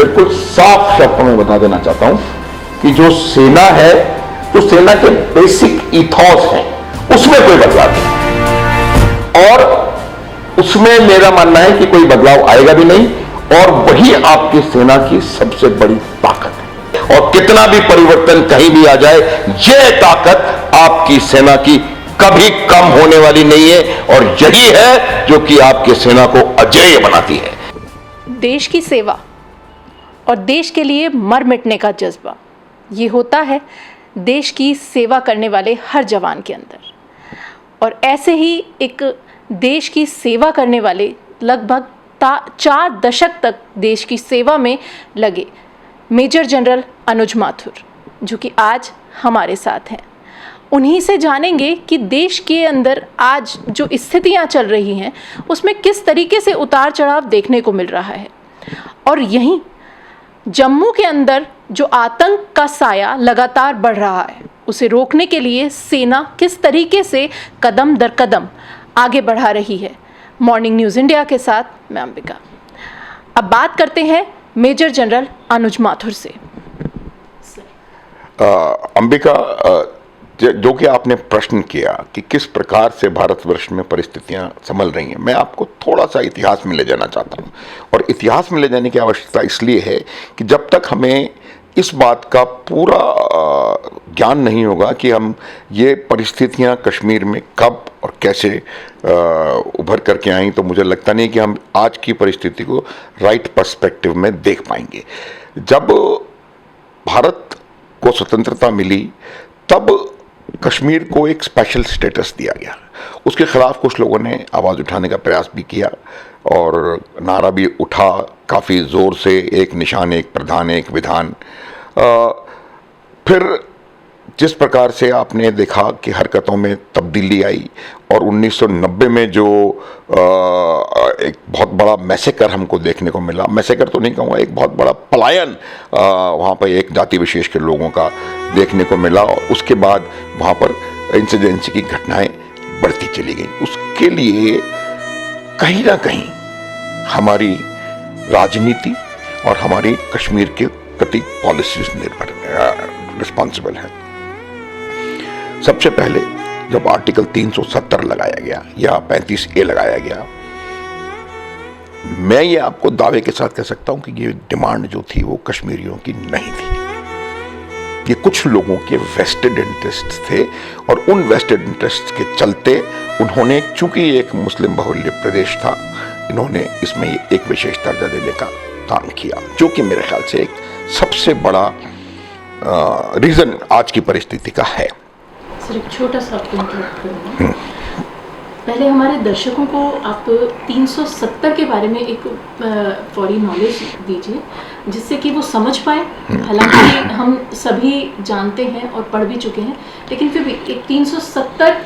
बिल्कुल साफ शब्दों में बता देना चाहता हूं कि जो सेना है, जो सेना के बेसिक इथॉस है, उसमें कोई बदलाव नहीं और उसमें मेरा मानना है कि कोई बदलाव आएगा भी नहीं और वही आपकी सेना की सबसे बड़ी ताकत है। और कितना भी परिवर्तन कहीं भी आ जाए, यह ताकत आपकी सेना की कभी कम होने वाली नहीं है और यही है जो कि आपकी सेना को अजेय बनाती है। देश की सेवा और देश के लिए मर मिटने का जज्बा, ये होता है देश की सेवा करने वाले हर जवान के अंदर। और ऐसे ही एक देश की सेवा करने वाले लगभग 4 दशक तक देश की सेवा में लगे मेजर जनरल अनुज माथुर, जो कि आज हमारे साथ हैं। उन्हीं से जानेंगे कि देश के अंदर आज जो स्थितियां चल रही हैं उसमें किस तरीके से उतार चढ़ाव देखने को मिल रहा है और यहीं जम्मू के अंदर जो आतंक का साया लगातार बढ़ रहा है उसे रोकने के लिए सेना किस तरीके से कदम दर कदम आगे बढ़ा रही है। मॉर्निंग न्यूज़ इंडिया के साथ मैं अंबिका। अब बात करते हैं मेजर जनरल अनुज माथुर से। अंबिका, जो कि आपने प्रश्न किया कि किस प्रकार से भारतवर्ष में परिस्थितियां संभल रही हैं, मैं आपको थोड़ा सा इतिहास में ले जाना चाहता हूं। और इतिहास में ले जाने की आवश्यकता इसलिए है कि जब तक हमें इस बात का पूरा ज्ञान नहीं होगा कि हम ये परिस्थितियां कश्मीर में कब और कैसे उभर करके आई, तो मुझे लगता नहीं कि हम आज की परिस्थिति को राइट पर्सपेक्टिव में देख पाएंगे। जब भारत को स्वतंत्रता मिली तब कश्मीर को एक स्पेशल स्टेटस दिया गया। उसके खिलाफ कुछ लोगों ने आवाज़ उठाने का प्रयास भी किया और नारा भी उठा काफ़ी ज़ोर से, एक निशान एक प्रधान एक विधान। फिर जिस प्रकार से आपने देखा कि हरकतों में तब्दीली आई और 1990 में जो एक बहुत बड़ा मैसेकर हमको देखने को मिला, मैसेकर तो नहीं कहूँगा, एक बहुत बड़ा पलायन वहाँ पर एक जाति विशेष के लोगों का देखने को मिला और उसके बाद वहाँ पर इंसर्जेंसी की घटनाएं बढ़ती चली गई। उसके लिए कहीं ना कहीं हमारी राजनीति और हमारी कश्मीर के प्रति पॉलिसीज निर्भर रिस्पॉन्सिबल है। सबसे पहले जब आर्टिकल 370 लगाया गया या 35A लगाया गया, मैं ये आपको दावे के साथ कह सकता हूं कि ये डिमांड जो थी वो कश्मीरियों की नहीं थी। ये कुछ लोगों के वेस्टेड इंटरेस्ट थे और उन वेस्टेड इंटरेस्ट के चलते उन्होंने, चूंकि एक मुस्लिम बहुल्य प्रदेश था, इन्होंने इसमें एक विशेष दर्जा देने का काम किया, जो कि मेरे ख्याल से एक सबसे बड़ा रीजन आज की परिस्थिति का है। सर, एक छोटा सा आपको इंटरप्ट करूँगा। पहले हमारे दर्शकों को आप 370 के बारे में एक फौरी नॉलेज दीजिए जिससे कि वो समझ पाए। हालांकि हम सभी जानते हैं और पढ़ भी चुके हैं, लेकिन फिर भी एक 370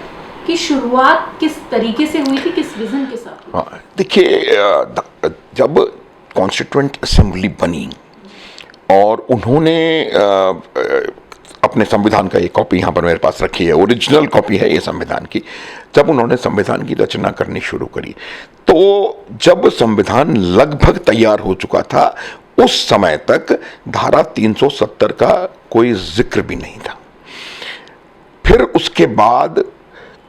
की शुरुआत किस तरीके से हुई थी, किस विजन के साथ? देखिए, जब कॉन्स्टिट्यूएंट असेंबली बनी और उन्होंने अपने संविधान का ये कॉपी यहाँ पर मेरे पास रखी है, ओरिजिनल कॉपी है ये संविधान की। जब उन्होंने संविधान की रचना करनी शुरू करी तो जब संविधान लगभग तैयार हो चुका था उस समय तक धारा 370 का कोई जिक्र भी नहीं था। फिर उसके बाद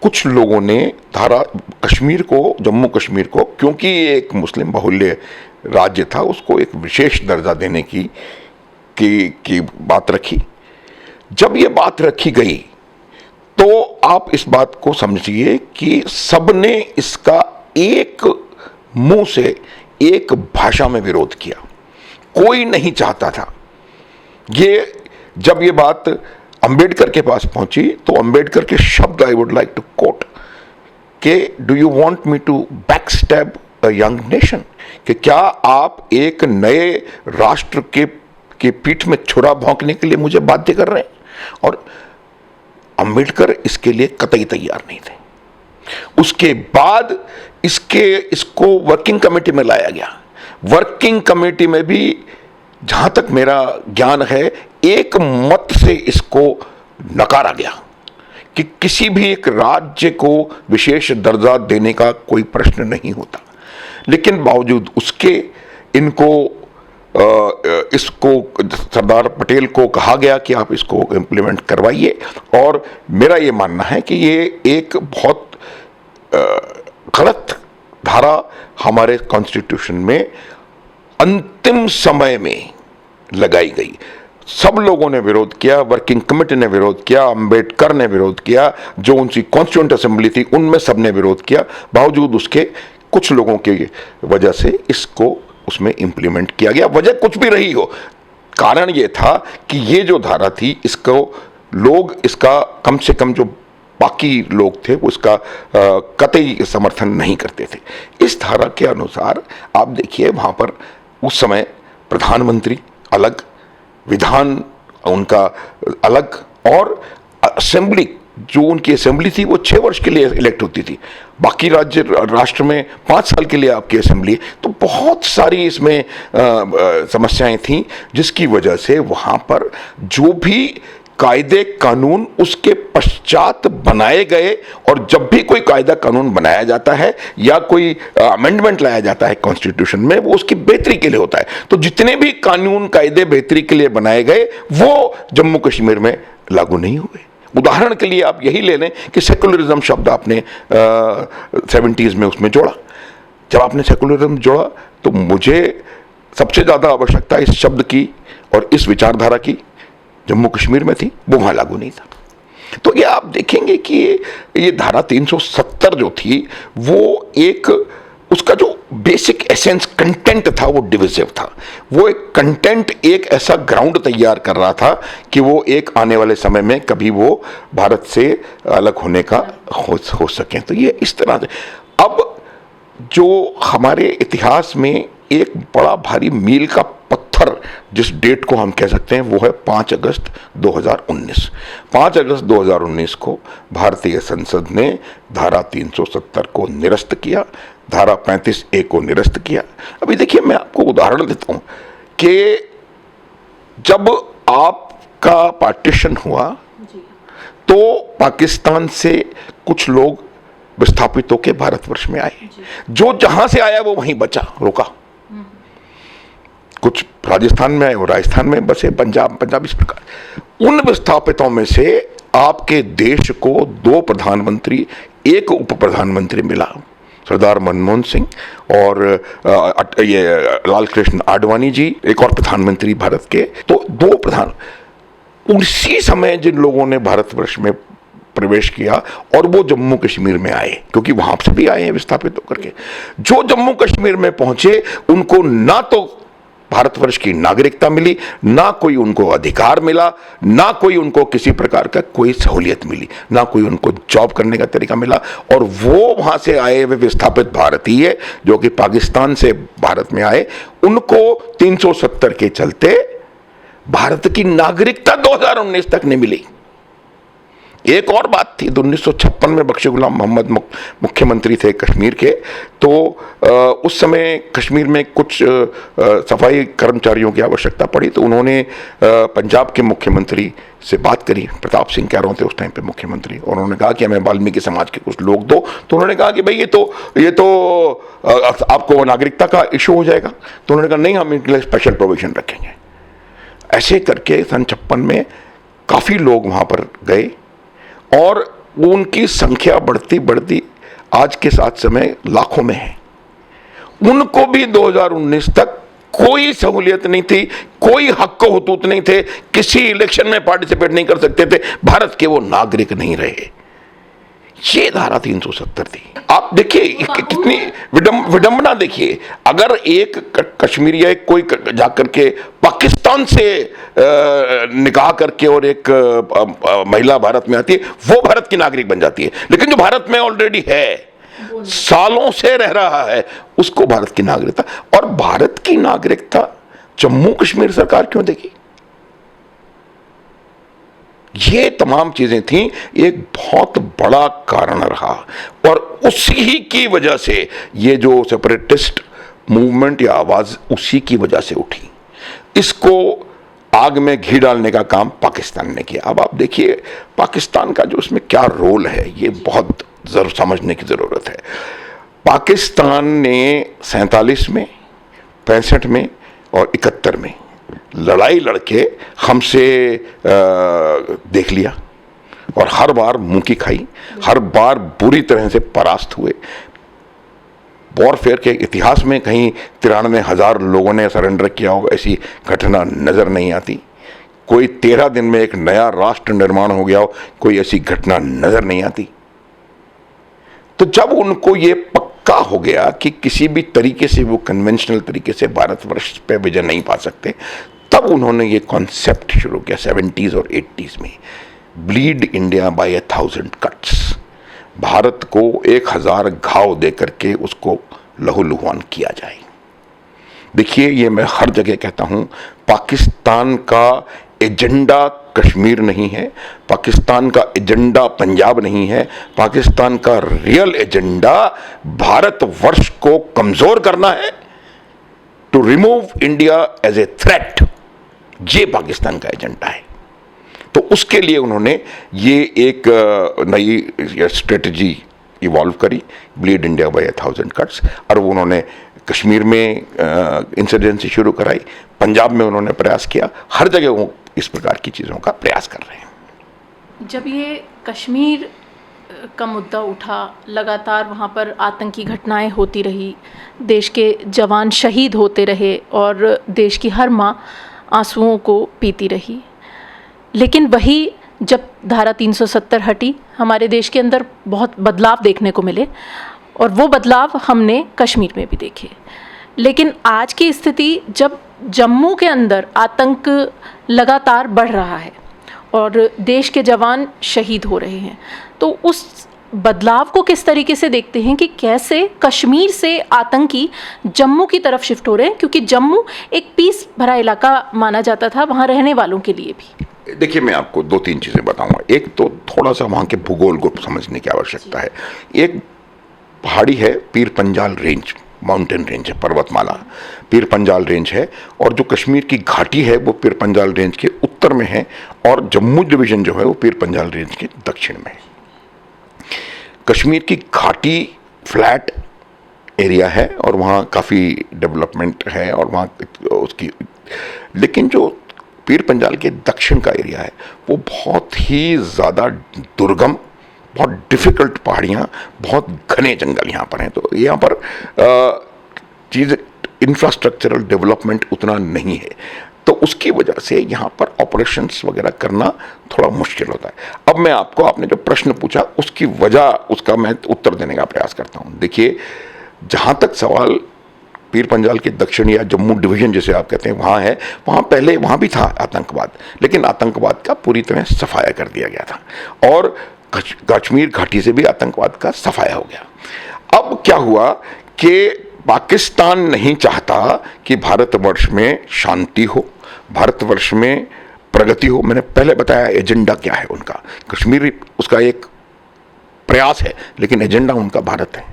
कुछ लोगों ने धारा कश्मीर को, जम्मू कश्मीर को, क्योंकि ये एक मुस्लिम बहुल्य राज्य था, उसको एक विशेष दर्जा देने की बात रखी। जब ये बात रखी गई तो आप इस बात को समझिए कि सबने इसका एक मुंह से एक भाषा में विरोध किया। कोई नहीं चाहता था जब ये बात अंबेडकर के पास पहुंची तो अंबेडकर के शब्द I would like to quote के do you want me to backstab a young nation, कि क्या आप एक नए राष्ट्र के पीठ में छुरा भोंकने के लिए मुझे बाध्य कर रहे हैं? और अंबेडकर इसके लिए कतई तैयार नहीं थे। उसके बाद इसको वर्किंग कमेटी में लाया गया। वर्किंग कमेटी में भी जहां तक मेरा ज्ञान है एक मत से इसको नकारा गया कि किसी भी एक राज्य को विशेष दर्जा देने का कोई प्रश्न नहीं होता। लेकिन बावजूद उसके इनको इसको सरदार पटेल को कहा गया कि आप इसको इम्प्लीमेंट करवाइए, और मेरा ये मानना है कि ये एक बहुत गलत धारा हमारे कॉन्स्टिट्यूशन में अंतिम समय में लगाई गई। सब लोगों ने विरोध किया, वर्किंग कमेटी ने विरोध किया, अंबेडकर ने विरोध किया, जो उनकी कॉन्स्टिट्यूंट असेंबली थी उनमें सब ने विरोध किया, बावजूद उसके कुछ लोगों की वजह से इसको उसमें इंप्लीमेंट किया गया। वजह कुछ भी रही हो, कारण ये था कि ये जो धारा थी इसको लोग, इसका कम से कम जो बाकी लोग थे वो इसका कतई समर्थन नहीं करते थे। इस धारा के अनुसार आप देखिए वहाँ पर उस समय प्रधानमंत्री अलग, विधान उनका अलग, और असेंबली जो उनकी असेंबली थी वो 6 वर्ष के लिए इलेक्ट होती थी। बाकी राष्ट्र में 5 साल के लिए आपकी असेंबली। तो बहुत सारी इसमें समस्याएं थीं, जिसकी वजह से वहाँ पर जो भी कायदे कानून उसके पश्चात बनाए गए, और जब भी कोई कायदा कानून बनाया जाता है या कोई अमेंडमेंट लाया जाता है कॉन्स्टिट्यूशन में, वो उसकी बेहतरी के लिए होता है। तो जितने भी कानून कायदे बेहतरी के लिए बनाए गए वो जम्मू कश्मीर में लागू नहीं हुए। उदाहरण के लिए आप यही ले लें कि सेकुलरिज्म शब्द आपने 70s में उसमें जोड़ा। जब आपने सेकुलरिज्म जोड़ा तो मुझे सबसे ज़्यादा आवश्यकता इस शब्द की और इस विचारधारा की जम्मू कश्मीर में थी, वो वहाँ लागू नहीं था। तो ये आप देखेंगे कि ये धारा 370 जो थी वो एक, उसका जो बेसिक एसेंस कंटेंट था वो डिविजिव था। वो एक कंटेंट एक ऐसा ग्राउंड तैयार कर रहा था कि वो एक आने वाले समय में कभी वो भारत से अलग होने का हो सके। तो ये इस तरह से अब जो हमारे इतिहास में एक बड़ा भारी मील का पत्थर जिस डेट को हम कह सकते हैं वो है 5 अगस्त 2019। 5 अगस्त 2019 को भारतीय संसद ने धारा 370 को निरस्त किया, धारा 35A को निरस्त किया। अभी देखिए मैं आपको उदाहरण देता हूं कि जब आपका पार्टीशन हुआ तो पाकिस्तान से कुछ लोग विस्थापित होकर भारतवर्ष में आए। जो जहां से आया वो वहीं बचा, रुका। कुछ राजस्थान में आए, वो राजस्थान में बसे, पंजाब इस प्रकार। उन विस्थापितों में से आपके देश को 2 प्रधानमंत्री, 1 उप प्रधानमंत्री मिला, सरदार मनमोहन सिंह और ये लाल कृष्ण आडवाणी जी, एक और प्रधानमंत्री भारत के। तो 2 प्रधान उसी समय जिन लोगों ने भारतवर्ष में प्रवेश किया और वो जम्मू कश्मीर में आए, क्योंकि वहां से भी आए हैं विस्थापित होकर के। जो जम्मू कश्मीर में पहुंचे उनको ना तो भारतवर्ष की नागरिकता मिली, ना कोई उनको अधिकार मिला, ना कोई उनको किसी प्रकार का कोई सहूलियत मिली, ना कोई उनको जॉब करने का तरीका मिला। और वो वहां से आए हुए विस्थापित भारतीय जो कि पाकिस्तान से भारत में आए, उनको 370 के चलते भारत की नागरिकता 2019 तक नहीं मिली। एक और बात थी, 1956 में बख्शी गुलाम मोहम्मद मुख्यमंत्री थे कश्मीर के। तो उस समय कश्मीर में कुछ सफाई कर्मचारियों की आवश्यकता पड़ी, तो उन्होंने पंजाब के मुख्यमंत्री से बात करी। प्रताप सिंह कैरों थे उस टाइम पे मुख्यमंत्री, और उन्होंने कहा कि हमें वाल्मीकि समाज के कुछ लोग दो। तो उन्होंने कहा कि भाई ये तो आपको नागरिकता का इशू हो जाएगा। तो उन्होंने कहा नहीं, हम इनके लिए स्पेशल प्रोविजन रखेंगे। ऐसे करके सन 56 में काफ़ी लोग वहाँ पर गए और उनकी संख्या बढ़ती बढ़ती आज के साथ समय लाखों में है। उनको भी 2019 तक कोई सहूलियत नहीं थी, कोई हक हुकूक नहीं थे, किसी इलेक्शन में पार्टिसिपेट नहीं कर सकते थे, भारत के वो नागरिक नहीं रहे। ये धारा 370 थी। आप देखिए कितनी विडंबना देखिए, अगर एक कश्मीरी या कोई जाकर के पाकिस्तान से निकाह करके और एक महिला भारत में आती है, वो भारत की नागरिक बन जाती है। लेकिन जो भारत में ऑलरेडी है, सालों से रह रहा है, उसको भारत की नागरिकता, और भारत की नागरिकता जम्मू कश्मीर सरकार क्यों देगी? ये तमाम चीजें थीं, एक बहुत बड़ा कारण रहा। और उसी ही की वजह से ये जो सेपरेटिस्ट मूवमेंट या आवाज उसी की वजह से उठी। इसको आग में घी डालने का काम पाकिस्तान ने किया। अब आप देखिए पाकिस्तान का जो इसमें क्या रोल है, ये बहुत जरूर समझने की जरूरत है। पाकिस्तान ने 47 में, 65 में और 71 में लड़ाई लड़के हमसे देख लिया और हर बार मुंह की खाई, हर बार बुरी तरह से परास्त हुए। वॉरफेयर के इतिहास में कहीं 93,000 लोगों ने सरेंडर किया हो ऐसी घटना नजर नहीं आती। कोई 13 दिन में एक नया राष्ट्र निर्माण हो गया हो, कोई ऐसी घटना नजर नहीं आती। तो जब उनको ये पक्का हो गया कि किसी भी तरीके से वो कन्वेंशनल तरीके से भारतवर्ष पे विजय नहीं पा सकते, तब उन्होंने ये कॉन्सेप्ट शुरू किया 70s और 80s में, bleed India by 1000 cuts. Bharat को 1000 घाव दे करके उसको लहूलुहान किया जाए। देखिए, ये मैं हर जगह कहता हूं, पाकिस्तान का एजेंडा कश्मीर नहीं है, पाकिस्तान का एजेंडा पंजाब नहीं है, पाकिस्तान का रियल एजेंडा भारतवर्ष को कमजोर करना है, to remove India as a threat. ये पाकिस्तान का एजेंडा है। तो उसके लिए उन्होंने ये एक नई स्ट्रेटजी इवॉल्व करी, ब्लीड इंडिया बाय 1000 कट्स, और वो उन्होंने कश्मीर में इंसर्जेंसी शुरू कराई, पंजाब में उन्होंने प्रयास किया, हर जगह वो इस प्रकार की चीज़ों का प्रयास कर रहे हैं। जब ये कश्मीर का मुद्दा उठा, लगातार वहाँ पर आतंकी घटनाएं होती रही, देश के जवान शहीद होते रहे और देश की हर माँ आंसुओं को पीती रही। लेकिन वही जब धारा 370 हटी, हमारे देश के अंदर बहुत बदलाव देखने को मिले और वो बदलाव हमने कश्मीर में भी देखे। लेकिन आज की स्थिति, जब जम्मू के अंदर आतंक लगातार बढ़ रहा है और देश के जवान शहीद हो रहे हैं, तो उस बदलाव को किस तरीके से देखते हैं कि कैसे कश्मीर से आतंकी जम्मू की तरफ शिफ्ट हो रहे हैं, क्योंकि जम्मू एक पीस भरा इलाका माना जाता था वहाँ रहने वालों के लिए भी। देखिए, मैं आपको 2-3 चीज़ें बताऊंगा। एक तो थोड़ा सा वहाँ के भूगोल को समझने की आवश्यकता है। एक पहाड़ी है, Pir Panjal range, mountain range है, पर्वतमाला पीर पंजाल रेंज है, और जो कश्मीर की घाटी है वो पीर पंजाल रेंज के उत्तर में है, और जम्मू डिवीजन जो है वो पीर पंजाल रेंज के दक्षिण में है। कश्मीर की घाटी फ्लैट एरिया है और वहाँ काफ़ी डेवलपमेंट है और वहाँ उसकी, लेकिन जो पीर पंजाल के दक्षिण का एरिया है वो बहुत ही ज़्यादा दुर्गम, बहुत डिफ़िकल्ट पहाड़ियाँ, बहुत घने जंगल यहाँ पर हैं। तो यहाँ पर चीज़ इंफ्रास्ट्रक्चरल डेवलपमेंट उतना नहीं है, तो उसकी वजह से यहाँ पर ऑपरेशंस वगैरह करना थोड़ा मुश्किल होता है। अब मैं आपको, आपने जो प्रश्न पूछा उसकी वजह, उसका मैं उत्तर देने का प्रयास करता हूँ। देखिए, जहाँ तक सवाल पीर पंजाल के दक्षिण या जम्मू डिवीजन जिसे आप कहते हैं वहाँ है, वहाँ पहले वहाँ भी था आतंकवाद, लेकिन आतंकवाद का पूरी तरह सफाया कर दिया गया था और कश्मीर घाटी से भी आतंकवाद का सफाया हो गया। अब क्या हुआ कि पाकिस्तान नहीं चाहता कि भारतवर्ष में शांति हो, भारतवर्ष में प्रगति हो। मैंने पहले बताया एजेंडा क्या है उनका, कश्मीर उसका एक प्रयास है, लेकिन एजेंडा उनका भारत है,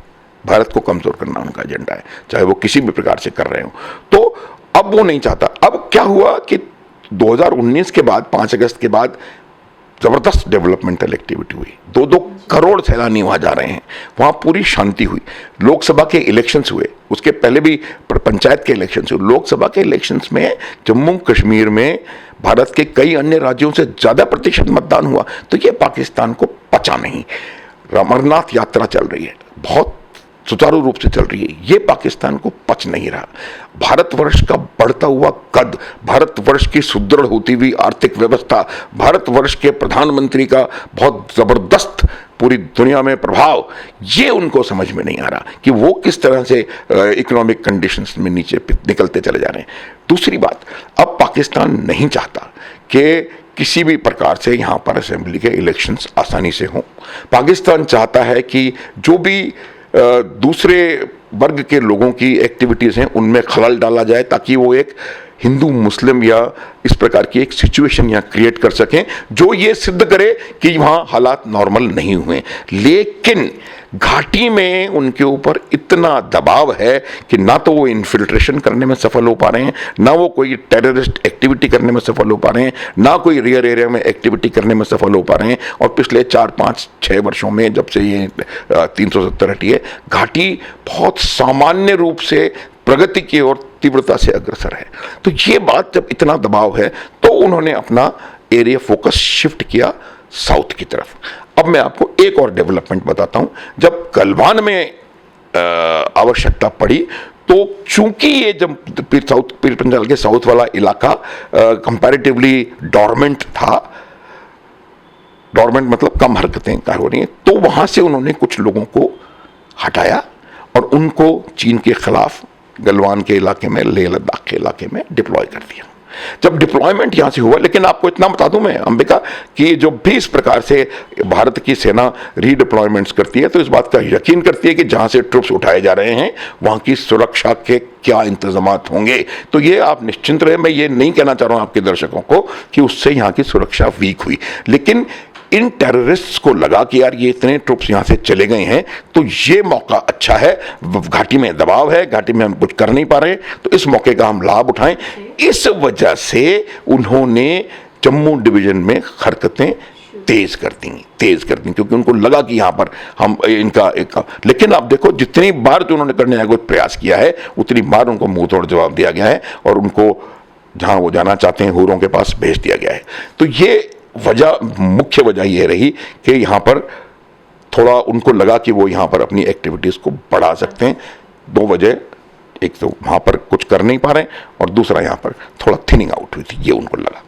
भारत को कमजोर करना उनका एजेंडा है, चाहे वो किसी भी प्रकार से कर रहे हो। तो अब वो नहीं चाहता। अब क्या हुआ कि 2019 के बाद, 5 अगस्त के बाद जबरदस्त डेवलपमेंटल एक्टिविटी हुई, 2-2 करोड़ सैलानी वहां जा रहे हैं, वहां पूरी शांति हुई। लोकसभा के इलेक्शंस हुए, उसके पहले भी पंचायत के इलेक्शंस हुए। लोकसभा के इलेक्शंस में जम्मू कश्मीर में भारत के कई अन्य राज्यों से ज्यादा प्रतिशत मतदान हुआ। तो ये पाकिस्तान को पचा नहीं। अमरनाथ यात्रा चल रही है, बहुत सुचारू रूप से चल रही है, ये पाकिस्तान को पच नहीं रहा। भारतवर्ष का बढ़ता हुआ कद, भारतवर्ष की सुदृढ़ होती हुई आर्थिक व्यवस्था, भारतवर्ष के प्रधानमंत्री का बहुत जबरदस्त पूरी दुनिया में प्रभाव, ये उनको समझ में नहीं आ रहा कि वो किस तरह से इकोनॉमिक कंडीशंस में नीचे निकलते चले जा रहे हैं। दूसरी बात, अब पाकिस्तान नहीं चाहता कि किसी भी प्रकार से यहाँ पर असेंबली के इलेक्शंस आसानी से हों। पाकिस्तान चाहता है कि जो भी दूसरे वर्ग के लोगों की एक्टिविटीज़ हैं उनमें खलल डाला जाए, ताकि वो एक हिंदू मुस्लिम या इस प्रकार की एक सिचुएशन यहाँ क्रिएट कर सकें जो ये सिद्ध करे कि वहाँ हालात नॉर्मल नहीं हुए। लेकिन घाटी में उनके ऊपर इतना दबाव है कि ना तो वो इन्फिल्ट्रेशन करने में सफल हो पा रहे हैं, ना वो कोई टेररिस्ट एक्टिविटी करने में सफल हो पा रहे हैं, ना कोई रियर एरिया में एक्टिविटी करने में सफल हो पा रहे हैं। और पिछले 4-5-6 वर्षों में जब से ये 370 हटी है, घाटी बहुत सामान्य रूप से प्रगति की ओर तीव्रता से अग्रसर है। तो ये बात, जब इतना दबाव है तो उन्होंने अपना एरिया फोकस शिफ्ट किया साउथ की तरफ। अब मैं आपको एक और डेवलपमेंट बताता हूं। जब गलवान में आवश्यकता पड़ी तो चूंकि ये जब पीर पंजाल के साउथ वाला इलाका कंपैरेटिवली डॉर्मेंट था, डॉर्मेंट मतलब कम हरकतें हो रही हैं, तो वहां से उन्होंने कुछ लोगों को हटाया और उनको चीन के खिलाफ गलवान के इलाके में, लेह लद्दाख के इलाके में डिप्लॉय कर दिया। जब डिप्लॉयमेंट यहां से हुआ, लेकिन आपको इतना बता दूं मैं अंबिका कि जो भी इस प्रकार से भारत की सेना रीडिप्लॉयमेंट्स करती है तो इस बात का यकीन करती है कि जहां से ट्रुप्स उठाए जा रहे हैं वहां की सुरक्षा के क्या इंतजामात होंगे। तो ये आप निश्चिंत रहे, मैं ये नहीं कहना चाह रहा हूं आपके दर्शकों को कि उससे यहां की सुरक्षा वीक हुई, लेकिन इन टेररिस्ट्स को लगा कि यार ये इतने ट्रुप्स यहां से चले गए हैं तो ये मौका अच्छा है, घाटी में दबाव है, घाटी में हम कुछ कर नहीं पा रहे, तो इस मौके का हम लाभ उठाएं। इस वजह से उन्होंने जम्मू डिवीजन में हरकतें तेज कर दी क्योंकि उनको लगा कि यहां पर हम इनका एक, लेकिन आप देखो जितनी बार जो उन्होंने करने का प्रयास किया है उतनी बार उनको मुंह तोड़ जवाब दिया गया है और उनको जहां वो जाना चाहते हैं हुरों के पास भेज दिया गया है। तो ये वजह, मुख्य वजह यह रही कि यहां पर थोड़ा उनको लगा कि वो यहां पर अपनी एक्टिविटीज को बढ़ा सकते हैं। दो वजह, एक तो वहां पर कुछ कर नहीं पा रहे और दूसरा यहां पर थोड़ा थिनिंग आउट हुई थी, ये उनको लगा।